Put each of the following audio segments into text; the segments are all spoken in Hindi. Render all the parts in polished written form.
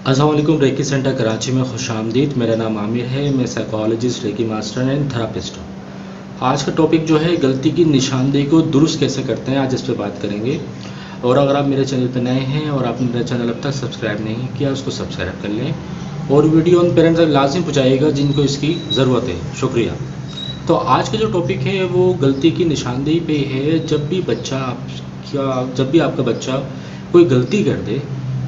अस्सलाम वालेकुम। रेकी सेंटर कराची में खुश आमदीद। मेरा नाम आमिर है, मैं psychologist, reiki master and therapist हूँ। आज का टॉपिक जो है गलती की निशानदेही को दुरुस्त कैसे करते हैं, आज इस पर बात करेंगे। और अगर आप मेरे चैनल पर नए हैं और आपने मेरा चैनल अब तक सब्सक्राइब नहीं किया, उसको सब्सक्राइब कर लें और वीडियो उन पेरेंट्स तक लाजिम पहुँचाइएगा जिनको इसकी ज़रूरत है। शुक्रिया। तो आज का जो टॉपिक है वो गलती की निशानदेही पे है। जब भी आपका बच्चा कोई गलती कर दे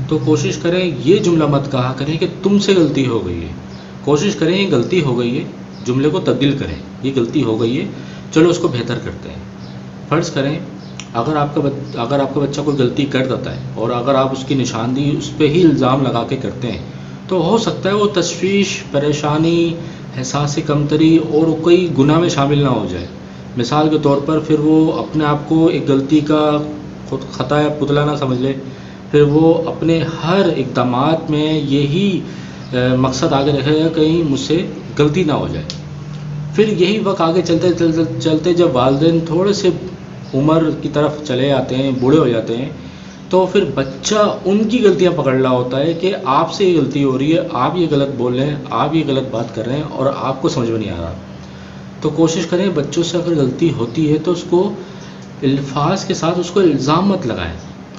तो कोशिश करें, ये जुमला मत कहा करें कि तुमसे गलती हो गई है। कोशिश करें ये गलती हो गई है, जुमले को तब्दील करें, ये गलती हो गई है, चलो उसको बेहतर करते हैं। फ़र्ज़ करें अगर आपका बच्चा कोई गलती कर देता है और अगर आप उसकी निशानदेही उस पर ही इल्ज़ाम लगा के करते हैं तो हो सकता है वो तशवीश, परेशानी, एहसास कमतरी और कई गुनाह में शामिल ना हो जाए। मिसाल के तौर पर फिर वो अपने आप को एक गलती का खुद खता या पुतला ना समझ ले, फिर वो अपने हर इक़दामात में यही मकसद आगे रखेगा कहीं मुझसे गलती ना हो जाए। फिर यही वक्त आगे चलते जब वालिदैन थोड़े से उम्र की तरफ चले आते हैं, बूढ़े हो जाते हैं, तो फिर बच्चा उनकी गलतियां पकड़ रहा होता है कि आपसे ये गलती हो रही है, आप ये गलत बोल रहे हैं, आप ये गलत बात कर रहे हैं और आपको समझ में नहीं आ रहा। तो कोशिश करें बच्चों से अगर गलती होती है तो उसको अल्फाज के साथ उसको इल्ज़ाम मत लगाएं।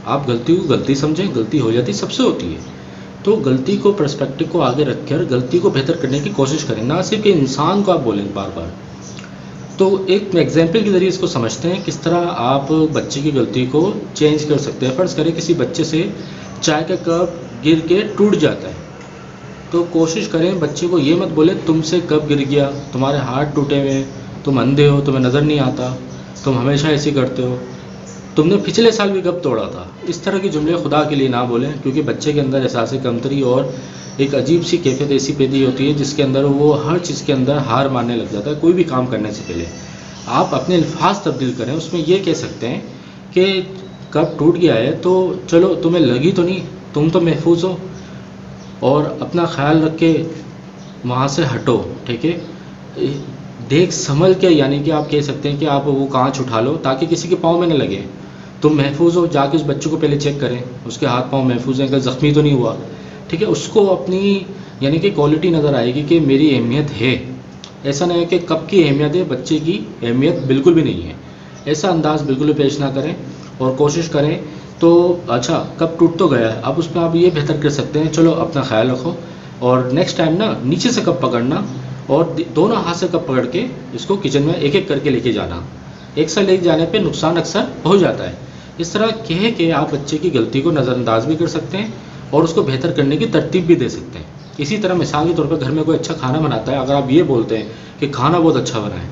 आप गलती को गलती समझें, गलती हो जाती सबसे होती है, तो गलती को पर्सपेक्टिव को आगे रखकर गलती को बेहतर करने की कोशिश करें, ना सिर्फ कि इंसान को आप बोलें बार बार। तो एक एग्जाम्पल के ज़रिए इसको समझते हैं किस तरह आप बच्चे की गलती को चेंज कर सकते हैं। फ़र्ज़ करें किसी बच्चे से चाय का कप गिर के टूट जाता है, तो कोशिश करें बच्चे को ये मत बोले तुमसे कप गिर गया, तुम्हारे हाथ टूटे हुए हैं, तुम अंधे हो, तुम्हें नज़र नहीं आता, तुम हमेशा ऐसे करते हो, तुमने पिछले साल भी कब तोड़ा था। इस तरह के जुमले खुदा के लिए ना बोलें, क्योंकि बच्चे के अंदर एहसास कमतरी और एक अजीब सी कैफियत ऐसी पैदा होती है जिसके अंदर वो हर चीज़ के अंदर हार मानने लग जाता है। कोई भी काम करने से पहले आप अपने अल्फाज तब्दील करें, उसमें ये कह सकते हैं कि कब टूट गया है तो चलो तुम्हें लगी तो नहीं, तुम तो महफूज हो और अपना ख्याल रख के वहाँ से हटो, ठीक है। देख संभल के, यानी कि आप कह सकते हैं कि आप वो कांच उठा लो ताकि किसी के पाँव में न लगे, तुम महफूज हो। जाके उस बच्चे को पहले चेक करें उसके हाथ पाँव महफूज हैं, कहीं ज़ख्मी तो नहीं हुआ, ठीक है। उसको अपनी यानी कि क्वालिटी नज़र आएगी कि मेरी अहमियत है। ऐसा नहीं है कि कब की अहमियत है, बच्चे की अहमियत बिल्कुल भी नहीं है। ऐसा अंदाज़ बिल्कुल भी पेश ना करें और कोशिश करें तो अच्छा कब टूट तो गया है, अब उसमें आप ये बेहतर कर सकते हैं, चलो अपना ख्याल रखो और नेक्स्ट टाइम ना नीचे से कब पकड़ना और दोनों हाथ से कप पकड़ के इसको किचन में एक एक करके लेके जाना। एक साथ लेके जाने पे नुकसान अक्सर हो जाता है। इस तरह कह के आप बच्चे की गलती को नज़रअंदाज भी कर सकते हैं और उसको बेहतर करने की तरतीब भी दे सकते हैं। इसी तरह मिसाल के तौर पर घर में कोई अच्छा खाना बनाता है, अगर आप ये बोलते हैं कि खाना बहुत अच्छा बना है,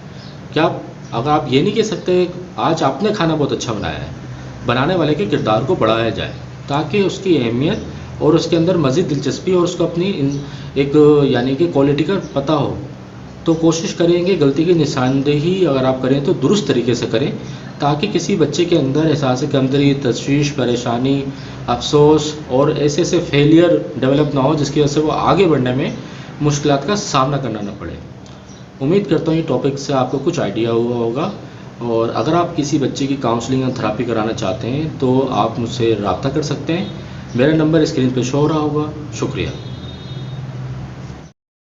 क्या अगर आप ये नहीं कह सकते आज आपने खाना बहुत अच्छा बनाया है, बनाने वाले के किरदार को बढ़ाया जाए ताकि उसकी अहमियत और उसके अंदर मज़ीद दिलचस्पी और उसको अपनी एक यानी कि क्वालिटी का पता हो। तो कोशिश करेंगे गलती की निशानदेही अगर आप करें तो दुरुस्त तरीके से करें ताकि किसी बच्चे के अंदर एहसास कमतरी, तशवीश, परेशानी, अफसोस और ऐसे फेलियर डेवलप ना हो जिसकी वजह से वो आगे बढ़ने में मुश्किलात का सामना करना ना पड़े। उम्मीद करता हूँ ये टॉपिक से आपको कुछ आइडिया हुआ होगा और अगर आप किसी बच्चे की काउंसलिंग या थेरापी कराना चाहते हैं तो आप मुझसे रब्ता कर सकते हैं। मेरा नंबर स्क्रीन पर शो हो रहा होगा। शुक्रिया।